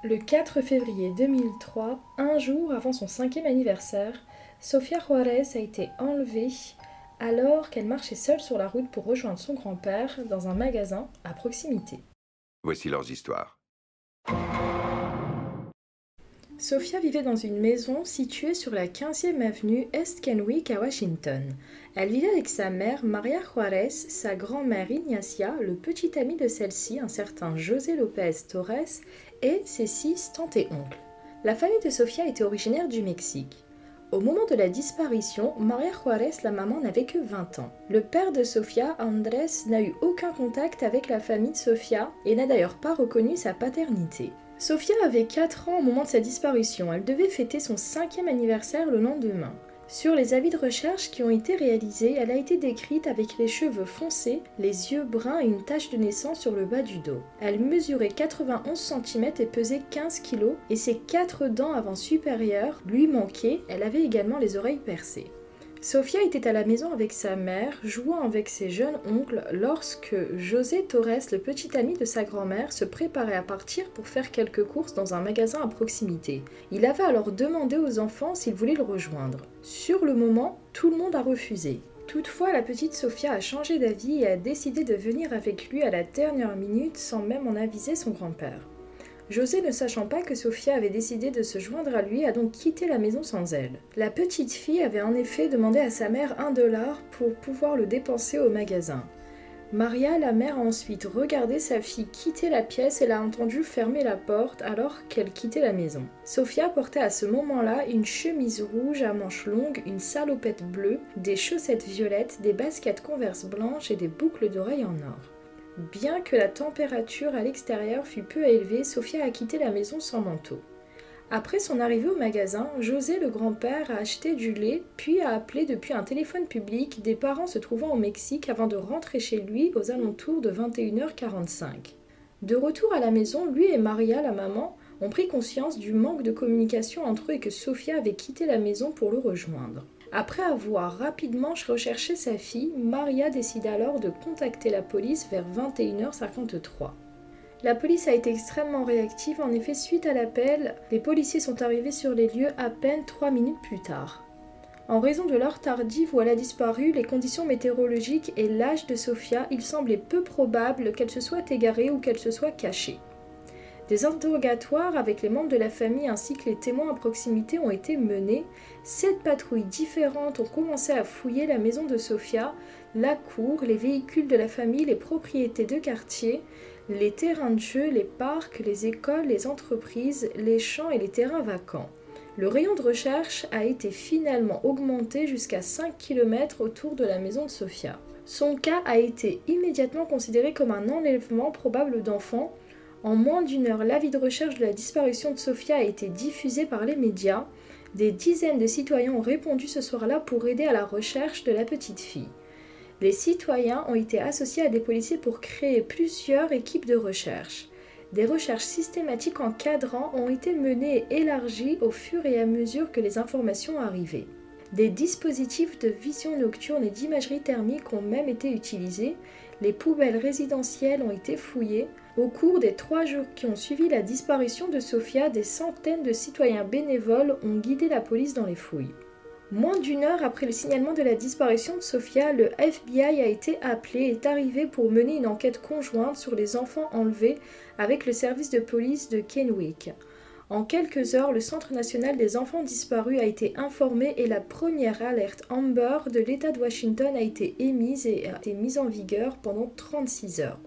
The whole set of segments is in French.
Le 4 février 2003, un jour avant son 5e anniversaire, Sofía Juárez a été enlevée alors qu'elle marchait seule sur la route pour rejoindre son grand-père dans un magasin à proximité. Voici leurs histoires. Sofía vivait dans une maison située sur la 15e avenue East Kennewick à Washington. Elle vivait avec sa mère Maria Juárez, sa grand-mère Ignacia, le petit ami de celle-ci, un certain José López Torres, et ses 6 tantes et oncles. La famille de Sofía était originaire du Mexique. Au moment de la disparition, Maria Juárez, la maman, n'avait que 20 ans. Le père de Sofía, Andrés, n'a eu aucun contact avec la famille de Sofía et n'a d'ailleurs pas reconnu sa paternité. Sofía avait 4 ans au moment de sa disparition. Elle devait fêter son 5e anniversaire le lendemain. Sur les avis de recherche qui ont été réalisés, elle a été décrite avec les cheveux foncés, les yeux bruns et une tache de naissance sur le bas du dos. Elle mesurait 91 cm et pesait 15 kg et ses 4 dents avant supérieures lui manquaient, elle avait également les oreilles percées. Sofía était à la maison avec sa mère, jouant avec ses jeunes oncles lorsque José Torres, le petit ami de sa grand-mère, se préparait à partir pour faire quelques courses dans un magasin à proximité. Il avait alors demandé aux enfants s'ils voulaient le rejoindre. Sur le moment, tout le monde a refusé. Toutefois, la petite Sofía a changé d'avis et a décidé de venir avec lui à la dernière minute sans même en aviser son grand-père. José, ne sachant pas que Sofía avait décidé de se joindre à lui, a donc quitté la maison sans elle. La petite fille avait en effet demandé à sa mère $1 pour pouvoir le dépenser au magasin. Maria, la mère, a ensuite regardé sa fille quitter la pièce et l'a entendue fermer la porte alors qu'elle quittait la maison. Sofía portait à ce moment-là une chemise rouge à manches longues, une salopette bleue, des chaussettes violettes, des baskets Converse blanches et des boucles d'oreilles en or. Bien que la température à l'extérieur fût peu élevée, Sofía a quitté la maison sans manteau. Après son arrivée au magasin, José, le grand-père, a acheté du lait, puis a appelé depuis un téléphone public des parents se trouvant au Mexique avant de rentrer chez lui aux alentours de 21h45. De retour à la maison, lui et Maria, la maman, ont pris conscience du manque de communication entre eux et que Sofía avait quitté la maison pour le rejoindre. Après avoir rapidement recherché sa fille, Maria décide alors de contacter la police vers 21h53. La police a été extrêmement réactive, en effet suite à l'appel, les policiers sont arrivés sur les lieux à peine 3 minutes plus tard. En raison de l'heure tardive où elle a disparu, les conditions météorologiques et l'âge de Sofía, il semblait peu probable qu'elle se soit égarée ou qu'elle se soit cachée. Des interrogatoires avec les membres de la famille ainsi que les témoins à proximité ont été menés. 7 patrouilles différentes ont commencé à fouiller la maison de Sofía, la cour, les véhicules de la famille, les propriétés de quartier, les terrains de jeu, les parcs, les écoles, les entreprises, les champs et les terrains vacants. Le rayon de recherche a été finalement augmenté jusqu'à 5 km autour de la maison de Sofía. Son cas a été immédiatement considéré comme un enlèvement probable d'enfant. En moins d'une heure, l'avis de recherche de la disparition de Sofía a été diffusé par les médias. Des dizaines de citoyens ont répondu ce soir-là pour aider à la recherche de la petite fille. Les citoyens ont été associés à des policiers pour créer plusieurs équipes de recherche. Des recherches systématiques en cadrans ont été menées et élargies au fur et à mesure que les informations arrivaient. Des dispositifs de vision nocturne et d'imagerie thermique ont même été utilisés. Les poubelles résidentielles ont été fouillées. Au cours des 3 jours qui ont suivi la disparition de Sofía, des centaines de citoyens bénévoles ont guidé la police dans les fouilles. Moins d'une heure après le signalement de la disparition de Sofía, le FBI a été appelé et est arrivé pour mener une enquête conjointe sur les enfants enlevés avec le service de police de Kennewick. En quelques heures, le Centre national des enfants disparus a été informé et la première alerte Amber de l'État de Washington a été émise et a été mise en vigueur pendant 36 heures.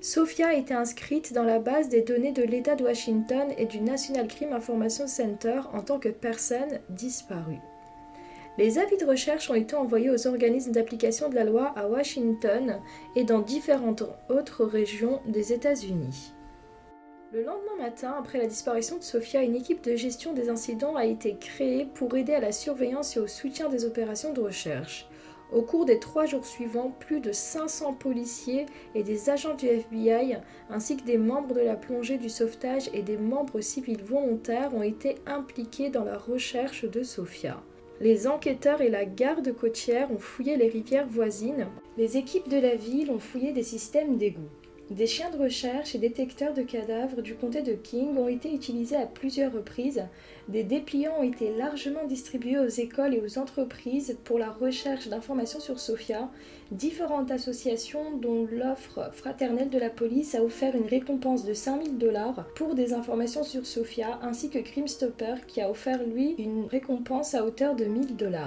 Sofía a été inscrite dans la base des données de l'État de Washington et du National Crime Information Center en tant que personne disparue. Les avis de recherche ont été envoyés aux organismes d'application de la loi à Washington et dans différentes autres régions des États-Unis. Le lendemain matin, après la disparition de Sofía, une équipe de gestion des incidents a été créée pour aider à la surveillance et au soutien des opérations de recherche. Au cours des 3 jours suivants, plus de 500 policiers et des agents du FBI, ainsi que des membres de la plongée du sauvetage et des membres civils volontaires ont été impliqués dans la recherche de Sofía. Les enquêteurs et la garde côtière ont fouillé les rivières voisines. Les équipes de la ville ont fouillé des systèmes d'égouts. Des chiens de recherche et détecteurs de cadavres du comté de King ont été utilisés à plusieurs reprises. Des dépliants ont été largement distribués aux écoles et aux entreprises pour la recherche d'informations sur Sophia. Différentes associations, dont l'Offre fraternelle de la police, a offert une récompense de 5 000 $ pour des informations sur Sophia, ainsi que Crime Stopper qui a offert lui une récompense à hauteur de 1 000 $.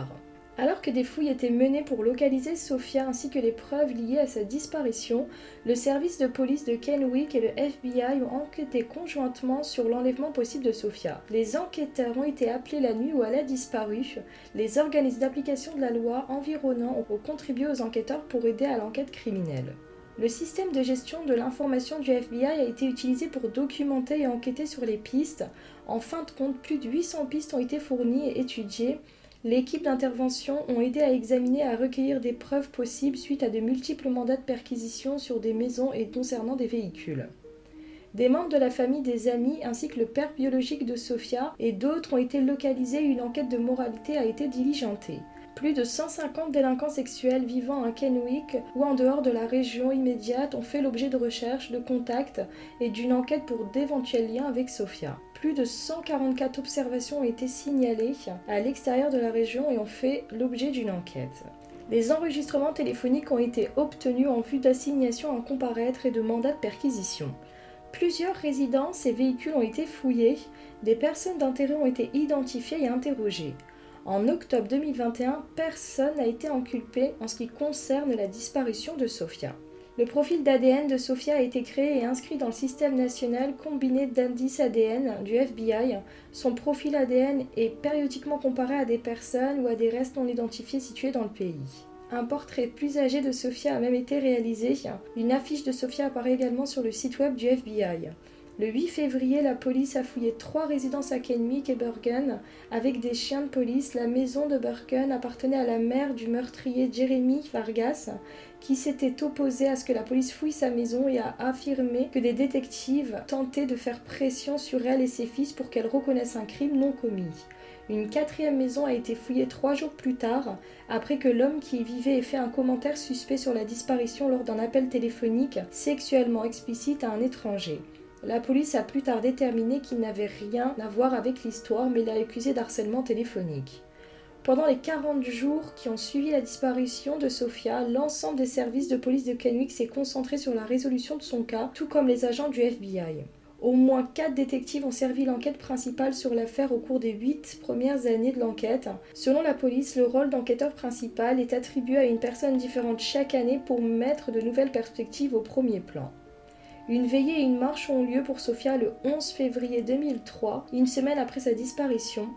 Alors que des fouilles étaient menées pour localiser Sophia ainsi que les preuves liées à sa disparition, le service de police de Kennewick et le FBI ont enquêté conjointement sur l'enlèvement possible de Sophia. Les enquêteurs ont été appelés la nuit où elle a disparu. Les organismes d'application de la loi environnants ont contribué aux enquêteurs pour aider à l'enquête criminelle. Le système de gestion de l'information du FBI a été utilisé pour documenter et enquêter sur les pistes. En fin de compte, plus de 800 pistes ont été fournies et étudiées. L'équipe d'intervention ont aidé à examiner et à recueillir des preuves possibles suite à de multiples mandats de perquisition sur des maisons et concernant des véhicules. Des membres de la famille, des amis, ainsi que le père biologique de Sophia et d'autres ont été localisés et une enquête de moralité a été diligentée. Plus de 150 délinquants sexuels vivant à Kennewick ou en dehors de la région immédiate ont fait l'objet de recherches, de contacts et d'une enquête pour d'éventuels liens avec Sophia. Plus de 144 observations ont été signalées à l'extérieur de la région et ont fait l'objet d'une enquête. Les enregistrements téléphoniques ont été obtenus en vue d'assignation à comparaître et de mandats de perquisition. Plusieurs résidences et véhicules ont été fouillés, des personnes d'intérêt ont été identifiées et interrogées. En octobre 2021, personne n'a été inculpé en ce qui concerne la disparition de Sophia. Le profil d'ADN de Sophia a été créé et inscrit dans le système national combiné d'indices ADN du FBI. Son profil ADN est périodiquement comparé à des personnes ou à des restes non identifiés situés dans le pays. Un portrait plus âgé de Sophia a même été réalisé. Une affiche de Sophia apparaît également sur le site web du FBI. Le 8 février, la police a fouillé 3 résidences à Kennewick et Bergen avec des chiens de police. La maison de Bergen appartenait à la mère du meurtrier Jeremy Vargas, qui s'était opposé à ce que la police fouille sa maison et a affirmé que des détectives tentaient de faire pression sur elle et ses fils pour qu'elles reconnaissent un crime non commis. Une 4e maison a été fouillée 3 jours plus tard, après que l'homme qui y vivait ait fait un commentaire suspect sur la disparition lors d'un appel téléphonique sexuellement explicite à un étranger. La police a plus tard déterminé qu'il n'avait rien à voir avec l'histoire, mais l'a accusé d'harcèlement téléphonique. Pendant les 40 jours qui ont suivi la disparition de Sophia, l'ensemble des services de police de Kennewick s'est concentré sur la résolution de son cas, tout comme les agents du FBI. Au moins 4 détectives ont servi l'enquête principale sur l'affaire au cours des 8 premières années de l'enquête. Selon la police, le rôle d'enquêteur principal est attribué à une personne différente chaque année pour mettre de nouvelles perspectives au premier plan. Une veillée et une marche ont lieu pour Sophia le 11 février 2003, une semaine après sa disparition.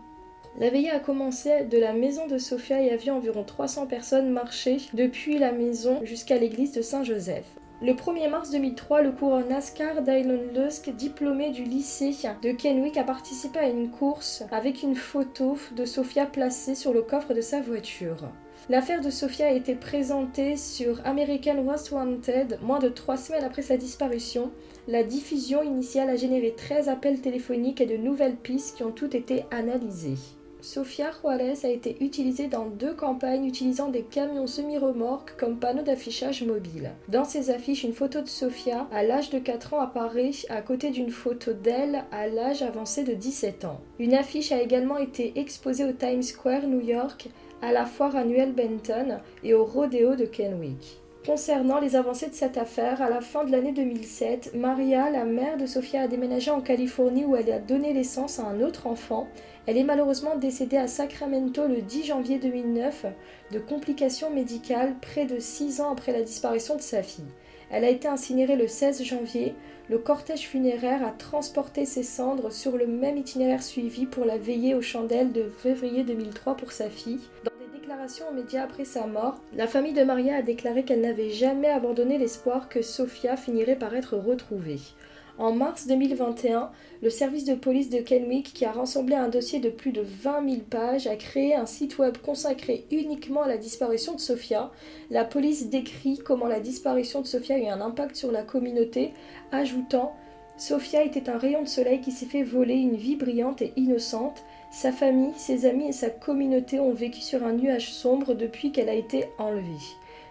La veillée a commencé de la maison de Sophia et a vu environ 300 personnes marcher depuis la maison jusqu'à l'église de Saint-Joseph. Le 1er mars 2003, le coureur NASCAR Dylan Lusk, diplômé du lycée de Kennewick, a participé à une course avec une photo de Sophia placée sur le coffre de sa voiture. L'affaire de Sophia a été présentée sur American Most Wanted moins de 3 semaines après sa disparition. La diffusion initiale a généré 13 appels téléphoniques et de nouvelles pistes qui ont toutes été analysées. Sophia Juarez a été utilisée dans 2 campagnes utilisant des camions semi-remorques comme panneaux d'affichage mobile. Dans ces affiches, une photo de Sophia à l'âge de 4 ans apparaît à côté d'une photo d'elle à l'âge avancé de 17 ans. Une affiche a également été exposée au Times Square, New York, à la foire annuelle Benton et au rodéo de Kennewick. Concernant les avancées de cette affaire, à la fin de l'année 2007, Maria, la mère de Sophia, a déménagé en Californie où elle a donné naissance à un autre enfant. Elle est malheureusement décédée à Sacramento le 10 janvier 2009 de complications médicales près de 6 ans après la disparition de sa fille. Elle a été incinérée le 16 janvier. Le cortège funéraire a transporté ses cendres sur le même itinéraire suivi pour la veillée aux chandelles de février 2003 pour sa fille. Dans des déclarations aux médias après sa mort, la famille de Maria a déclaré qu'elle n'avait jamais abandonné l'espoir que Sophia finirait par être retrouvée. En mars 2021, le service de police de Kennewick, qui a rassemblé un dossier de plus de 20 000 pages, a créé un site web consacré uniquement à la disparition de Sophia. La police décrit comment la disparition de Sophia a eu un impact sur la communauté, ajoutant « Sophia était un rayon de soleil qui s'est fait voler une vie brillante et innocente. Sa famille, ses amis et sa communauté ont vécu sur un nuage sombre depuis qu'elle a été enlevée.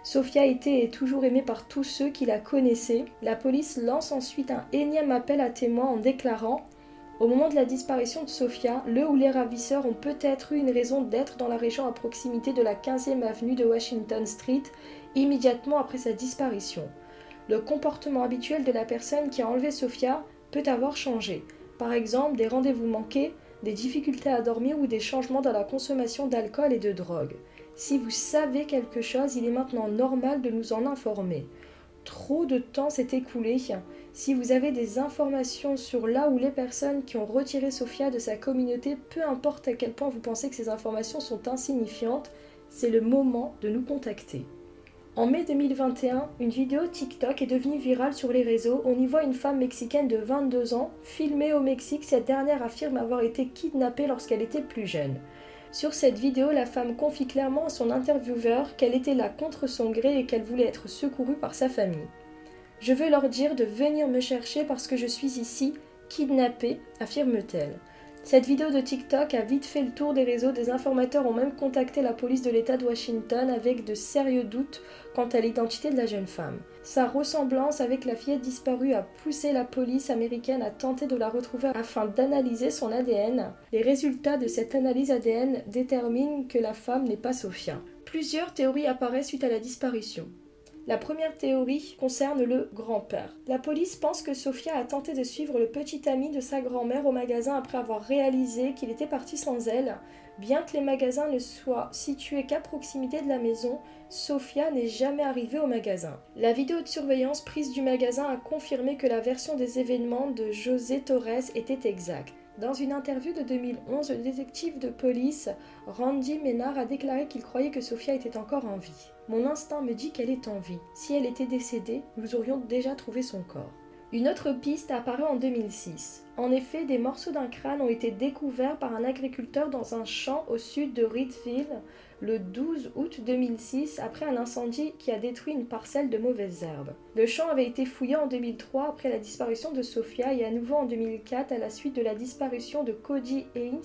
Sofia était et est toujours aimée par tous ceux qui la connaissaient. La police lance ensuite un énième appel à témoins en déclarant: au moment de la disparition de Sofia, le ou les ravisseurs ont peut-être eu une raison d'être dans la région à proximité de la 15e avenue de Washington Street, immédiatement après sa disparition. Le comportement habituel de la personne qui a enlevé Sofia peut avoir changé. Par exemple, des rendez-vous manqués, des difficultés à dormir ou des changements dans la consommation d'alcool et de drogue. Si vous savez quelque chose, il est maintenant normal de nous en informer. Trop de temps s'est écoulé. Si vous avez des informations sur là où les personnes qui ont retiré Sofia de sa communauté, peu importe à quel point vous pensez que ces informations sont insignifiantes, c'est le moment de nous contacter. En mai 2021, une vidéo TikTok est devenue virale sur les réseaux. On y voit une femme mexicaine de 22 ans, filmée au Mexique. Cette dernière affirme avoir été kidnappée lorsqu'elle était plus jeune. Sur cette vidéo, la femme confie clairement à son intervieweur qu'elle était là contre son gré et qu'elle voulait être secourue par sa famille. « Je veux leur dire de venir me chercher parce que je suis ici, kidnappée », affirme-t-elle. Cette vidéo de TikTok a vite fait le tour des réseaux. Des informateurs ont même contacté la police de l'État de Washington avec de sérieux doutes quant à l'identité de la jeune femme. Sa ressemblance avec la fillette disparue a poussé la police américaine à tenter de la retrouver afin d'analyser son ADN. Les résultats de cette analyse ADN déterminent que la femme n'est pas Sofia. Plusieurs théories apparaissent suite à la disparition. La première théorie concerne le grand-père. La police pense que Sofia a tenté de suivre le petit ami de sa grand-mère au magasin après avoir réalisé qu'il était parti sans elle. Bien que les magasins ne soient situés qu'à proximité de la maison, Sofia n'est jamais arrivée au magasin. La vidéo de surveillance prise du magasin a confirmé que la version des événements de José Torres était exacte. Dans une interview de 2011, le détective de police Randy Ménard a déclaré qu'il croyait que Sofia était encore en vie. « Mon instinct me dit qu'elle est en vie. Si elle était décédée, nous aurions déjà trouvé son corps. » Une autre piste apparaît en 2006. En effet, des morceaux d'un crâne ont été découverts par un agriculteur dans un champ au sud de Reedville le 12 août 2006 après un incendie qui a détruit une parcelle de mauvaises herbes. Le champ avait été fouillé en 2003 après la disparition de Sofia et à nouveau en 2004 à la suite de la disparition de Cody Haynes,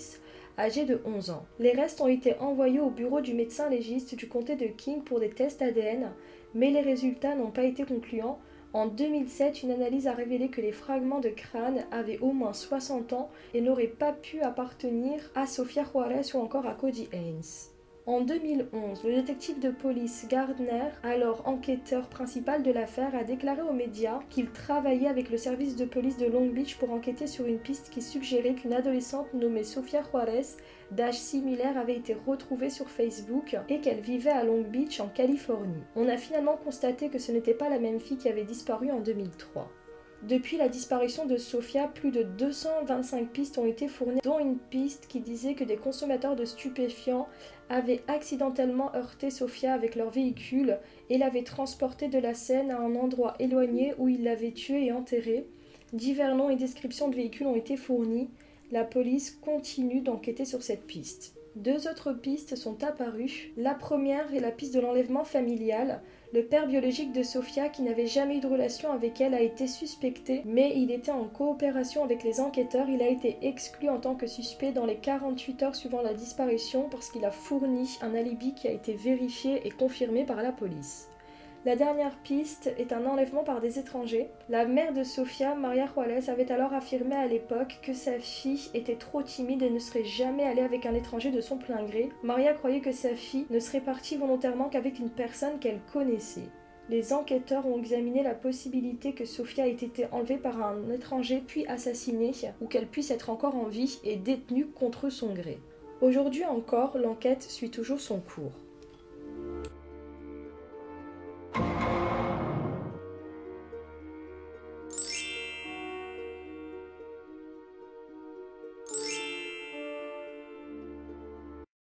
âgé de 11 ans. Les restes ont été envoyés au bureau du médecin légiste du comté de King pour des tests ADN, mais les résultats n'ont pas été concluants. En 2007, une analyse a révélé que les fragments de crâne avaient au moins 60 ans et n'auraient pas pu appartenir à Sofia Juarez ou encore à Cody Haynes. En 2011, le détective de police Gardner, alors enquêteur principal de l'affaire, a déclaré aux médias qu'il travaillait avec le service de police de Long Beach pour enquêter sur une piste qui suggérait qu'une adolescente nommée Sofia Juarez, d'âge similaire, avait été retrouvée sur Facebook et qu'elle vivait à Long Beach en Californie. On a finalement constaté que ce n'était pas la même fille qui avait disparu en 2003. Depuis la disparition de Sofia, plus de 225 pistes ont été fournies, dont une piste qui disait que des consommateurs de stupéfiants avaient accidentellement heurté Sofia avec leur véhicule et l'avaient transportée de la scène à un endroit éloigné où ils l'avaient tuée et enterrée. Divers noms et descriptions de véhicules ont été fournis. La police continue d'enquêter sur cette piste. Deux autres pistes sont apparues. La première est la piste de l'enlèvement familial. Le père biologique de Sofia, qui n'avait jamais eu de relation avec elle, a été suspecté, mais il était en coopération avec les enquêteurs. Il a été exclu en tant que suspect dans les 48 heures suivant la disparition parce qu'il a fourni un alibi qui a été vérifié et confirmé par la police. La dernière piste est un enlèvement par des étrangers. La mère de Sofia, Maria Juarez, avait alors affirmé à l'époque que sa fille était trop timide et ne serait jamais allée avec un étranger de son plein gré. Maria croyait que sa fille ne serait partie volontairement qu'avec une personne qu'elle connaissait. Les enquêteurs ont examiné la possibilité que Sofia ait été enlevée par un étranger puis assassinée, ou qu'elle puisse être encore en vie et détenue contre son gré. Aujourd'hui encore, l'enquête suit toujours son cours.